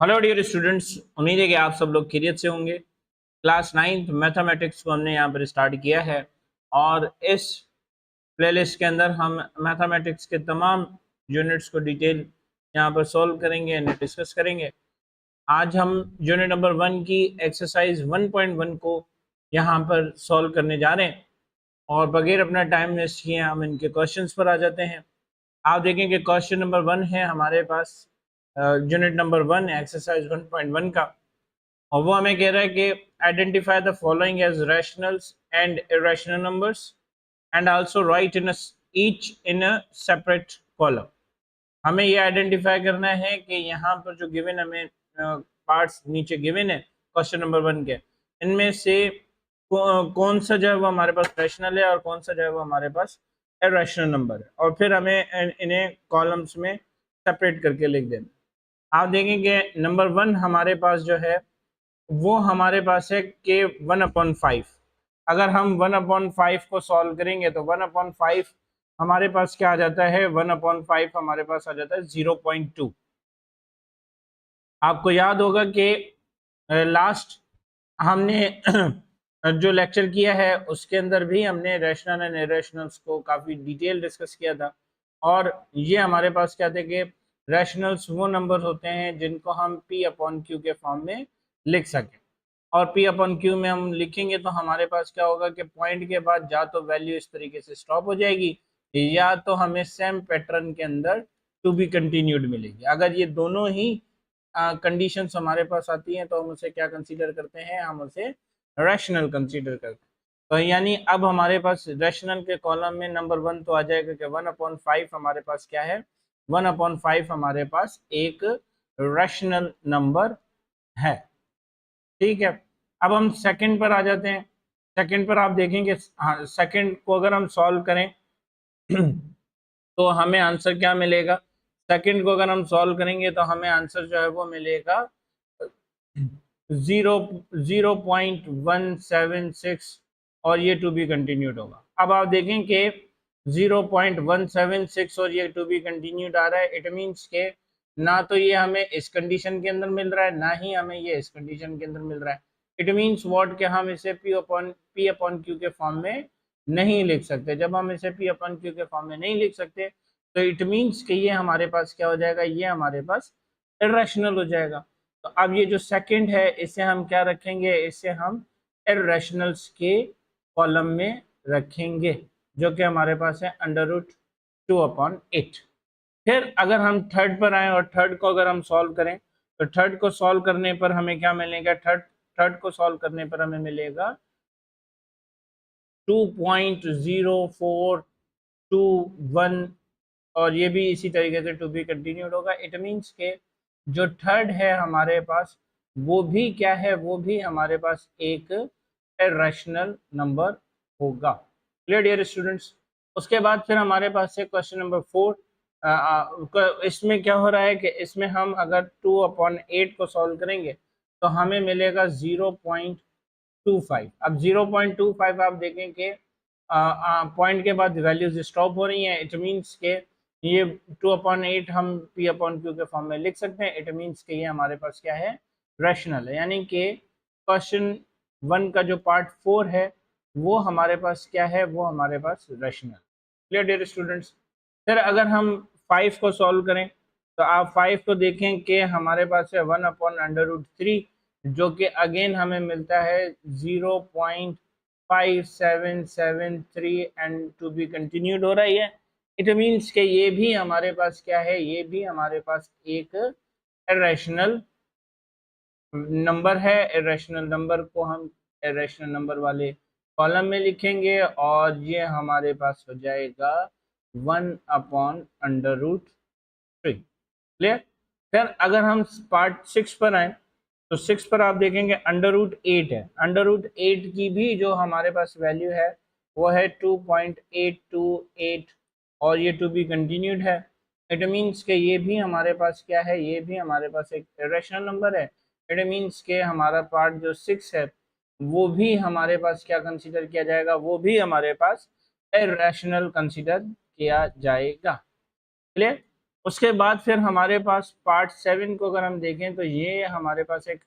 Hello dear students, उम्मीद है कि आप सब लोग खैरियत से होंगे। क्लास 9th मैथमेटिक्स को हमने यहाँ पर स्टार्ट किया है और इस प्लेलिस्ट के अंदर हम मैथमेटिक्स के तमाम यूनिट्स को डिटेल यहाँ पर सॉल्व करेंगे एंड डिस्कस करेंगे। आज हम यूनिट नंबर 1 की एक्सरसाइज 1.1 को यहाँ पर सॉल्व करने जा रहे हैं और बगैर अपना टाइम वेस्ट किए हम इनके क्वेश्चंस पर आ जाते हैं। आप देखें कि क्वेश्चन नंबर 1 है हमारे पास यूनिट नंबर 1 एक्सरसाइज 1.1 का, और वो हमें कह रहा है कि identify the following as rationals and irrational numbers and also write in each in a separate column. हमें ये आइडेंटिफाई करना है कि यहाँ पर जो गिवन हमें पार्ट्स नीचे गिवन है क्वेश्चन नंबर 1 के, इनमें से कौन सा जो है वो हमारे पास रैशनल है और कौन सा जो है वो हमारे पास इरेशनल नंबर है, और फिर हमें इन्हें कॉलम्स में सेपरेट करके लिख देना। आप देखेंगे नंबर 1 हमारे पास जो है वो हमारे पास है कि 1/5। अगर हम 1/5 को सॉल्व करेंगे तो 1/5 हमारे पास क्या आ जाता है, 1/5 हमारे पास आ जाता है 0.2। आपको याद होगा कि लास्ट हमने जो लेक्चर किया है उसके अंदर भी हमने रैशनल एंड इरेशनल्स को काफ़ी डिटेल डिस्कस किया था, और ये हमारे पास क्या थे कि रैशनल्स वो नंबर होते हैं जिनको हम P/Q के फॉर्म में लिख सकें, और P/Q में हम लिखेंगे तो हमारे पास क्या होगा कि पॉइंट के बाद या तो वैल्यू इस तरीके से स्टॉप हो जाएगी या तो हमें सेम पैटर्न के अंदर टू बी कंटिन्यूड मिलेगी। अगर ये दोनों ही कंडीशंस हमारे पास आती हैं तो हम उसे क्या कंसीडर करते हैं, हम उसे रैशनल कंसीडर करते हैं। तो यानी अब हमारे पास रैशनल के कॉलम में नंबर 1 तो आ जाएगा कि 1/5 हमारे पास क्या है, 1/5 हमारे पास एक रैशनल नंबर है। ठीक है, अब हम सेकंड पर आ जाते हैं। सेकंड पर आप देखेंगे, हाँ, सेकंड को अगर हम सॉल्व करें तो हमें आंसर क्या मिलेगा। सेकंड को अगर हम सॉल्व करेंगे तो हमें आंसर जो है वो मिलेगा 0.176, और ये टू बी कंटिन्यूड होगा। अब आप देखें कि 0.176 और ये टू बी कंटिन्यूड आ रहा है। इट मीन्स के ना तो ये हमें इस कंडीशन के अंदर मिल रहा है, ना ही हमें ये इस कंडीशन के अंदर मिल रहा है। इट मीन्स व्हाट कि हम इसे P/Q के फॉर्म में नहीं लिख सकते। जब हम इसे P/Q के फॉर्म में नहीं लिख सकते तो इट मीन्स कि ये हमारे पास क्या हो जाएगा, ये हमारे पास इरेशनल हो जाएगा। तो अब ये जो सेकंड है इसे हम क्या रखेंगे, इसे हम इरेशनल्स के कॉलम में रखेंगे, जो कि हमारे पास है √2/8। फिर अगर हम थर्ड पर आए और थर्ड को अगर हम सॉल्व करें तो थर्ड को सॉल्व करने पर हमें क्या मिलेगा, थर्ड को सॉल्व करने पर हमें मिलेगा 2.0421, और ये भी इसी तरीके से टू बी कंटिन्यूड होगा। इट मीन्स के जो थर्ड है हमारे पास वो भी क्या है, वो भी हमारे पास एक इरेशनल नंबर होगा। Clear dear students. उसके बाद फिर हमारे पास है क्वेश्चन नंबर 4। इसमें क्या हो रहा है कि इसमें हम अगर 2/8 को सॉल्व करेंगे तो हमें मिलेगा 0.25। अब 0.25 आप देखें कि पॉइंट के बाद वैल्यूज स्टॉप हो रही हैं। इट मीन्स के ये 2/8 हम P/Q के फॉर्म में लिख सकते हैं। इट मीन्स के ये हमारे पास क्या है, रैशनल है। यानी कि क्वेश्चन 1 का जो पार्ट 4 है वो हमारे पास क्या है, वो हमारे पास रैशनल। Clear dear students. फिर अगर हम 5 को सॉल्व करें तो आप 5 को देखें कि हमारे पास है 1/√3, जो कि अगेन हमें मिलता है 0.5773 एंड टू बी कंटिन्यूड हो रही है। इट मीन्स कि ये भी हमारे पास क्या है, ये भी हमारे पास एक इरेशनल नंबर है। इरेशनल नंबर को हम इरेशनल नंबर वाले कॉलम में लिखेंगे और ये हमारे पास हो जाएगा 1/√3। क्लियर। फिर अगर हम पार्ट 6 पर आए तो 6 पर आप देखेंगे √8 है। √8 की भी जो हमारे पास वैल्यू है वो है 2.828, और ये टू बी कंटिन्यूड है। इट मीन्स के ये भी हमारे पास क्या है, ये भी हमारे पास एक इरेशनल नंबर है। इट मीन्स के हमारा पार्ट जो 6 है वो भी हमारे पास क्या कंसीडर किया जाएगा, वो भी हमारे पास इरेशनल कंसीडर किया जाएगा। क्लियर। उसके बाद फिर हमारे पास पार्ट 7 को अगर हम देखें तो ये हमारे पास एक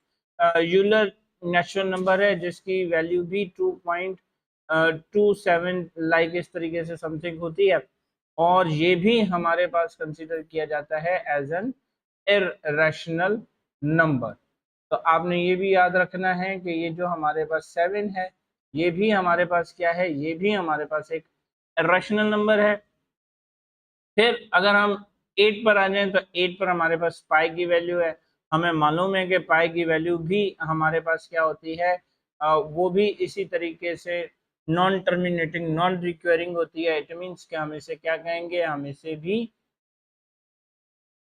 यूलर नेचुरल नंबर है जिसकी वैल्यू भी 2.27 लाइक इस तरीके से समथिंग होती है, और ये भी हमारे पास कंसीडर किया जाता है एज एन इररेशनल नंबर। तो आपने ये भी याद रखना है कि ये जो हमारे पास 7 है ये भी हमारे पास क्या है, ये भी हमारे पास एक इररेशनल नंबर है। फिर अगर हम 8 पर आ जाएं तो 8 पर हमारे पास पाई की वैल्यू है। हमें मालूम है कि पाई की वैल्यू भी हमारे पास क्या होती है, वो भी इसी तरीके से नॉन टर्मिनेटिंग नॉन रिक्वेरिंग होती है। इट मीन्स कि हम इसे क्या कहेंगे, हम इसे भी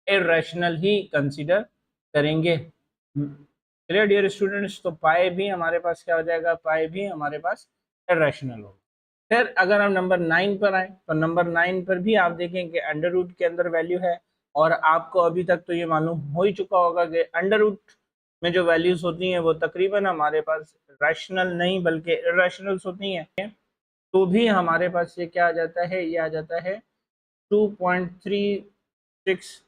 इररेशनल ही कंसीडर करेंगे। Clear dear students? तो पाई भी हमारे पास क्या हो जाएगा, पाई भी हमारे पास इररेशनल होगा। फिर अगर हम नंबर 9 पर आए तो नंबर 9 पर भी आप देखें कि अंडर रूट के अंदर वैल्यू है, और आपको अभी तक तो ये मालूम हो ही चुका होगा कि अंडर रूट में जो वैल्यूज होती हैं वो तकरीबन हमारे पास रैशनल नहीं बल्कि इररेशनल्स होती हैं। तो भी हमारे पास ये क्या आ जाता है, ये आ जाता है 2.36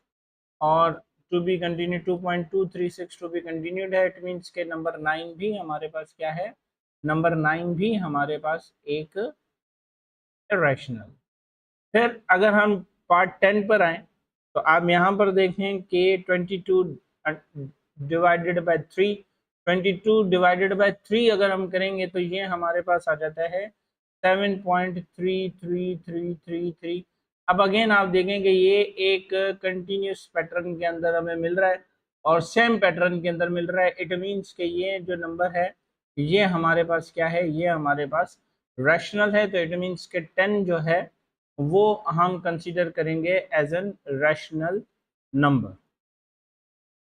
और to be continue 2.236 to be continued है। इट मीन्स के नंबर 9 भी हमारे पास क्या है, नंबर 9 भी हमारे पास एक इररेशनल। फिर अगर हम पार्ट 10 पर आए तो आप यहाँ पर देखें कि 22 डिवाइडेड बाय 3, 22 डिवाइडेड बाय 3 अगर हम करेंगे तो ये हमारे पास आ जाता है 7.33333। अब अगेन आप देखें कि ये एक कंटिन्यूस पैटर्न के अंदर हमें मिल रहा है और सेम पैटर्न के अंदर मिल रहा है। इट मीन्स कि ये जो नंबर है ये हमारे पास क्या है, ये हमारे पास रैशनल है। तो इट मीन्स के 10 जो है वो हम कंसीडर करेंगे एज एन रैशनल नंबर।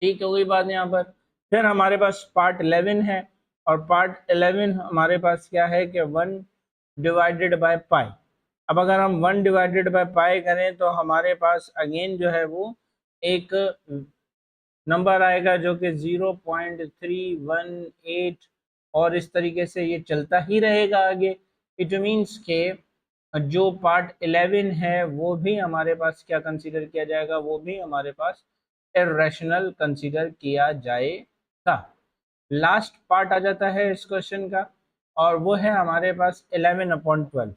ठीक है, वही बात यहाँ पर। फिर हमारे पास पार्ट 11 है और पार्ट 11 हमारे पास क्या है कि 1 डिवाइडेड बाय पाई। अब अगर हम 1 डिवाइडेड बाय पाई करें तो हमारे पास अगेन जो है वो एक नंबर आएगा जो कि 0.318 और इस तरीके से ये चलता ही रहेगा आगे। इट मीन्स के जो पार्ट 11 है वो भी हमारे पास क्या कंसीडर किया जाएगा, वो भी हमारे पास इररेशनल कंसीडर किया जाएगा। लास्ट पार्ट आ जाता है इस क्वेश्चन का और वो है हमारे पास 11/12।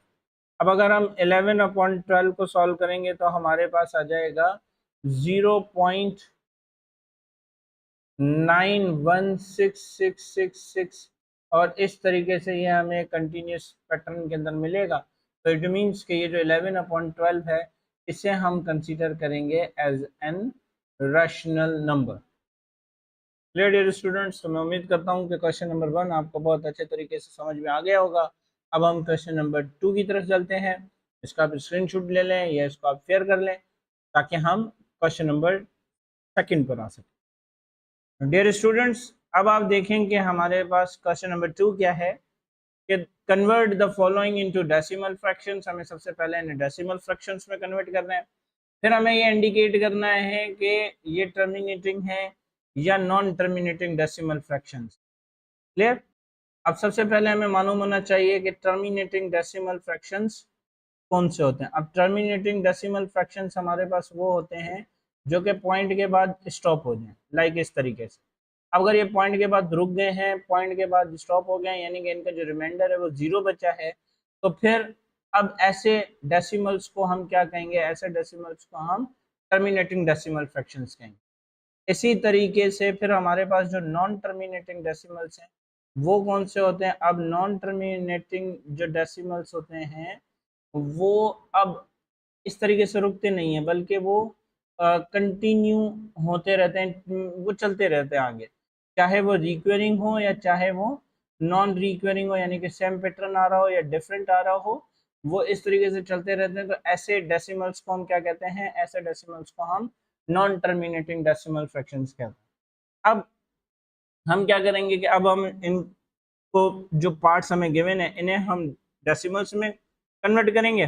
अब अगर हम 11/12 को सॉल्व करेंगे तो हमारे पास आ जाएगा 0.916666 और इस तरीके से ये हमें कंटिन्यूस पैटर्न के अंदर मिलेगा। तो इट मीन्स कि ये जो 11/12 है इसे हम कंसीडर करेंगे as an rational number. Clear dear students? तो मैं उम्मीद करता हूँ कि क्वेश्चन नंबर 1 आपको बहुत अच्छे तरीके से समझ में आ गया होगा। अब हम क्वेश्चन नंबर 2 की तरफ चलते हैं। इसका आप स्क्रीनशॉट ले लें या इसको आप शेयर कर लें ताकि हम क्वेश्चन नंबर 2 पर आ सकें। डियर स्टूडेंट्स, अब आप देखें कि हमारे पास क्वेश्चन नंबर 2 क्या है कि convert the following into decimal fractions. हमें सबसे पहले इन्हें डेसिमल फ्रैक्शंस में कन्वर्ट करना है। फिर हमें ये इंडिकेट करना है कि ये टर्मिनेटिंग है या non terminating decimal fractions. Clear? अब सबसे पहले हमें मालूम होना चाहिए कि टर्मिनेटिंग डेसिमल फ्रैक्शंस कौन से होते हैं। अब टर्मिनेटिंग डेसिमल फ्रैक्शंस हमारे पास वो होते हैं जो कि पॉइंट के बाद स्टॉप हो जाएं, लाइक इस तरीके से। अब अगर ये पॉइंट के बाद रुक गए हैं, पॉइंट के बाद स्टॉप हो गए हैं, यानी कि इनका जो रिमाइंडर है वो 0 बचा है, तो फिर अब ऐसे डेसिमल्स को हम क्या कहेंगे, ऐसे डेसिमल्स को हम टर्मिनेटिंग डेसिमल फ्रैक्शंस कहेंगे। इसी तरीके से फिर हमारे पास जो नॉन टर्मिनेटिंग डेसिमल्स हैं वो कौन से होते हैं। अब नॉन टर्मिनेटिंग जो डेसिमल्स होते हैं वो अब इस तरीके से रुकते नहीं है बल्कि वो कंटिन्यू होते रहते हैं, वो चलते रहते हैं आगे, चाहे वो रिक्वेरिंग हो या चाहे वो नॉन रिक्वेरिंग हो, यानी कि सेम पैटर्न आ रहा हो या डिफरेंट आ रहा हो, वो इस तरीके से चलते रहते हैं। तो ऐसे डेसिमल्स को हम क्या कहते हैं, ऐसे डेसिमल्स को हम नॉन टर्मिनेटिंग डेसिमल फ्रैक्शंस कहते हैं। अब हम क्या करेंगे कि अब हम इनको जो पार्ट्स हमें गिवन है इन्हें हम डेसिमल्स में कन्वर्ट करेंगे।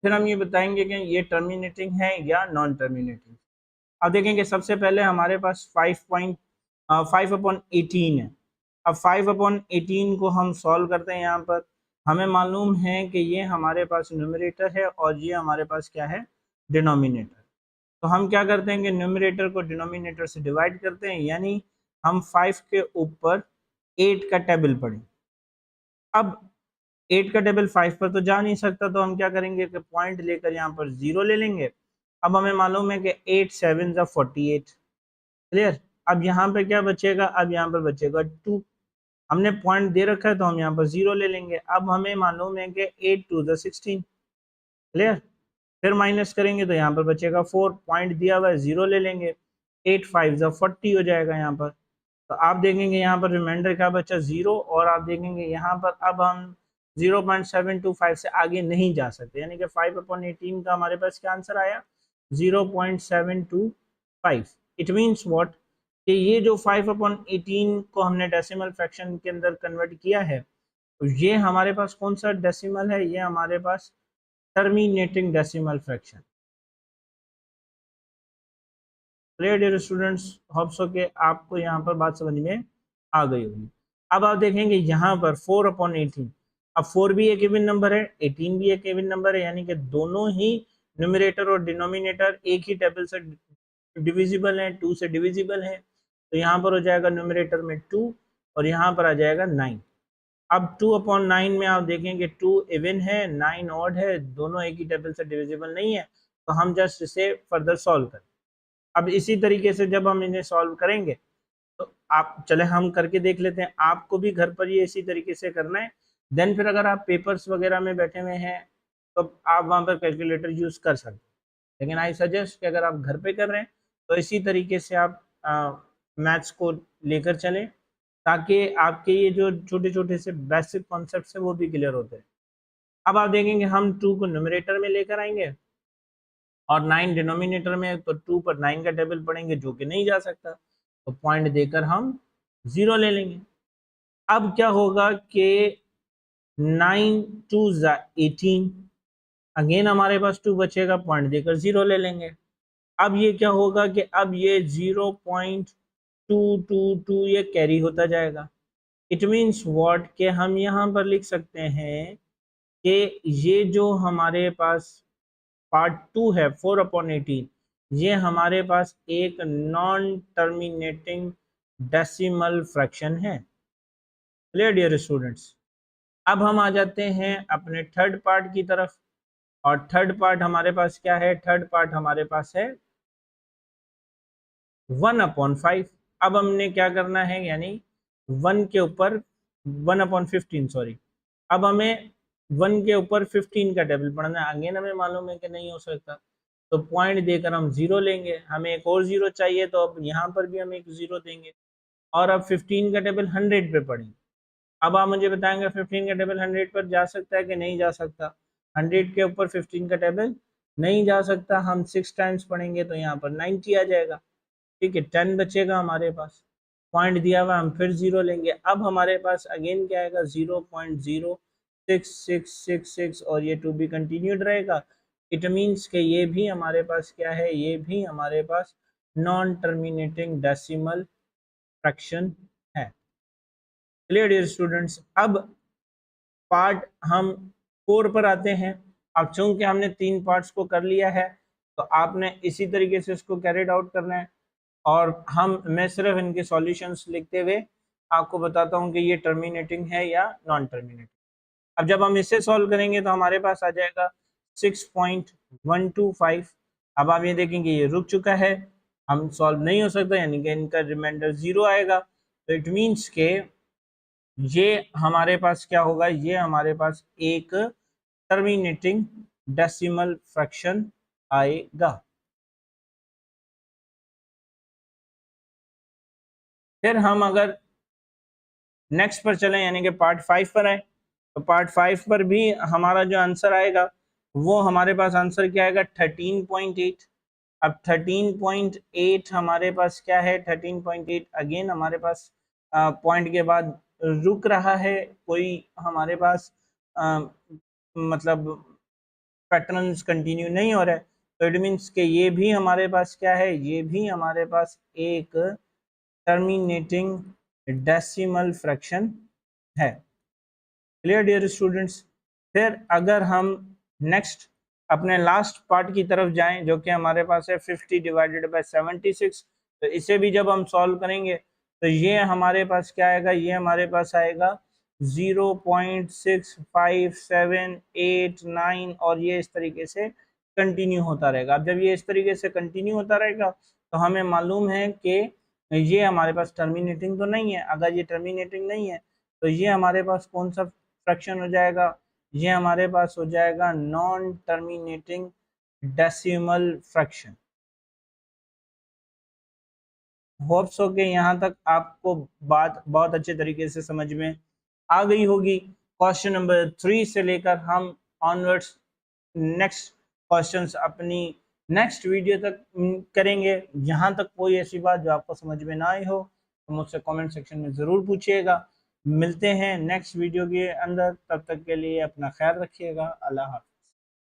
फिर हम ये बताएंगे कि ये टर्मिनेटिंग है या नॉन टर्मिनेटिंग। अब देखेंगे सबसे पहले हमारे पास 5/18 है। अब 5/18 को हम सॉल्व करते हैं। यहाँ पर हमें मालूम है कि ये हमारे पास न्यूमरेटर है और ये हमारे पास क्या है, डिनोमिनेटर। तो हम क्या करते हैं कि न्यूमरेटर को डिनोमिनेटर से डिवाइड करते हैं, यानी हम 5 के ऊपर 8 का टेबल पढ़ें। अब 8 का टेबल 5 पर तो जा नहीं सकता, तो हम क्या करेंगे कि पॉइंट लेकर यहाँ पर 0 ले लेंगे। अब हमें मालूम है कि 8 7 जा 48, क्लियर। अब यहाँ पे क्या बचेगा, अब यहाँ पर बचेगा 2। हमने पॉइंट दे रखा है तो हम यहाँ पर 0 ले लेंगे। अब हमें मालूम है कि 8 2 जा 16, क्लियर। फिर माइनस करेंगे तो यहाँ पर बचेगा 4, पॉइंट दिया हुआ है 0 ले लेंगे। 8 5 जा 40 हो जाएगा यहाँ पर। तो आप देखेंगे यहाँ पर रिमाइंडर क्या बचा, 0। और आप देखेंगे यहाँ पर अब हम 0.725 से आगे नहीं जा सकते, यानी कि 5/18 का हमारे पास क्या आंसर आया, 0.725। इट मीन्स व्हाट, कि ये जो 5/18 को हमने डेसिमल फ्रैक्शन के अंदर कन्वर्ट किया है, तो ये हमारे पास कौन सा डेसिमल है, ये हमारे पास terminating decimal fraction. Clear dear students, hope so के आपको यहाँ पर बात समझ में आ गई होगी। अब आप देखेंगे यहाँ पर 4/18, अब 4 भी एक इवन नंबर है, 18 भी एक इवन नंबर है, यानी कि दोनों ही न्यूमरेटर और डिनोमिनेटर एक ही टेबल से डिविजिबल है, 2 से डिविजिबल है। तो यहाँ पर हो जाएगा न्यूमरेटर में 2 और यहाँ पर आ जाएगा 9। अब 2/9 में आप देखेंगे 2 इवन है, 9 ऑड है, दोनों एक ही टेबल से डिविजिबल नहीं है, तो हम जस्ट इसे फर्दर सॉल्व करें। अब इसी तरीके से जब हम इन्हें सॉल्व करेंगे तो आप चले हम करके देख लेते हैं, आपको भी घर पर ये इसी तरीके से करना है। देन फिर अगर आप पेपर्स वगैरह में बैठे हुए हैं तो आप वहाँ पर कैलकुलेटर यूज़ कर सकते हैं, लेकिन आई सजेस्ट कि अगर आप घर पे कर रहे हैं तो इसी तरीके से आप मैथ्स को लेकर चलें, ताकि आपके ये जो छोटे छोटे से बेसिक कॉन्सेप्ट है वो भी क्लियर होते हैं। अब आप देखेंगे हम 2 को न्यूमरेटर में लेकर आएंगे और 9 डिनोमिनेटर में, तो 2 पर 9 का टेबल पढ़ेंगे जो कि नहीं जा सकता, तो पॉइंट देकर हम 0 ले लेंगे। अब क्या होगा कि 9 2 जा 18, अगेन हमारे पास 2 बचेगा, पॉइंट देकर 0 ले लेंगे। अब ये क्या होगा कि अब ये 0.222 ये कैरी होता जाएगा। इट मीन्स व्हाट, कि हम यहाँ पर लिख सकते हैं कि ये जो हमारे पास पार्ट 2 है 4/18, ये हमारे पास एक नॉन टर्मिनेटिंग डेसिमल फ्रैक्शन है। क्लियर डियर स्टूडेंट्स, अब हम आ जाते हैं अपने थर्ड पार्ट की तरफ, और थर्ड पार्ट हमारे पास क्या है, थर्ड पार्ट हमारे पास है 1/5। अब हमने क्या करना है, यानी 1 के ऊपर 1/15 सॉरी, अब हमें 1 के ऊपर 15 का टेबल पढ़ना है। अगेन हमें मालूम है कि नहीं हो सकता, तो पॉइंट देकर हम 0 लेंगे। हमें एक और 0 चाहिए, तो अब यहाँ पर भी हम एक 0 देंगे और अब 15 का टेबल 100 पे पढ़ेंगे। अब आप मुझे बताएंगे 15 का टेबल 100 पर जा सकता है कि नहीं जा सकता। 100 के ऊपर 15 का टेबल नहीं जा सकता। हम 6 टाइम्स पढ़ेंगे तो यहाँ पर 90 आ जाएगा, ठीक है। 10 बचेगा हमारे पास, पॉइंट दिया हुआ, हम फिर 0 लेंगे। अब हमारे पास अगेन क्या आएगा, 0.06666 और ये टू बी कंटिन्यूड रहेगा। इट मीन्स कि ये भी हमारे पास क्या है, ये भी हमारे पास नॉन टर्मिनेटिंग डेसिमल फ्रैक्शन है। क्लियर डियर स्टूडेंट्स, अब पार्ट हम 4 पर आते हैं। अब चूंकि हमने 3 पार्ट्स को कर लिया है, तो आपने इसी तरीके से इसको कैरिड आउट करना है। और मैं सिर्फ इनके सॉल्यूशंस लिखते हुए आपको बताता हूँ कि ये टर्मिनेटिंग है या नॉन टर्मिनेटिंग। अब जब हम इसे सॉल्व करेंगे तो हमारे पास आ जाएगा 6.125। अब आप ये देखेंगे ये रुक चुका है, हम सॉल्व नहीं हो सकता, यानी कि इनका रिमाइंडर 0 आएगा। तो इट मीन्स के ये हमारे पास क्या होगा, ये हमारे पास एक टर्मिनेटिंग डेसिमल फ्रैक्शन आएगा। फिर हम अगर नेक्स्ट पर चलें, यानी कि पार्ट 5 पर आए, तो पार्ट 5 पर भी हमारा जो आंसर आएगा वो हमारे पास आंसर क्या आएगा, 13.8। अब 13.8 हमारे पास क्या है, 13.8 अगेन हमारे पास पॉइंट के बाद रुक रहा है, कोई हमारे पास मतलब पैटर्न्स कंटिन्यू नहीं हो रहा है। तो इट मीन्स कि ये भी हमारे पास क्या है, ये भी हमारे पास एक टर्मिनेटिंग डेसिमल फ्रैक्शन है। क्लियर डियर स्टूडेंट्स, फिर अगर हम नेक्स्ट अपने लास्ट पार्ट की तरफ जाएं जो कि हमारे पास है 50 डिवाइडेड बाय 76। तो इसे भी जब हम सॉल्व करेंगे तो ये हमारे पास क्या आएगा, ये हमारे पास आएगा 0.6578 और ये इस तरीके से कंटिन्यू होता रहेगा। अब जब ये इस तरीके से कंटिन्यू होता रहेगा तो हमें मालूम है कि ये हमारे पास टर्मिनेटिंग तो नहीं है। अगर ये टर्मिनेटिंग नहीं है तो ये हमारे पास कौन सा फ्रैक्शन हो जाएगा, ये हमारे पास हो जाएगा non terminating decimal fraction. Hopes हो के यहाँ तक आपको बात बहुत अच्छे तरीके से समझ में आ गई होगी। क्वेश्चन नंबर 3 से लेकर हम ऑनवर्ड्स नेक्स्ट क्वेश्चंस अपनी नेक्स्ट वीडियो तक करेंगे। यहाँ तक कोई ऐसी बात जो आपको समझ में ना आई हो तो मुझसे कमेंट सेक्शन में ज़रूर पूछिएगा। मिलते हैं नेक्स्ट वीडियो के अंदर, तब तक के लिए अपना ख्याल रखिएगा। अल्लाह हाफ़िज़।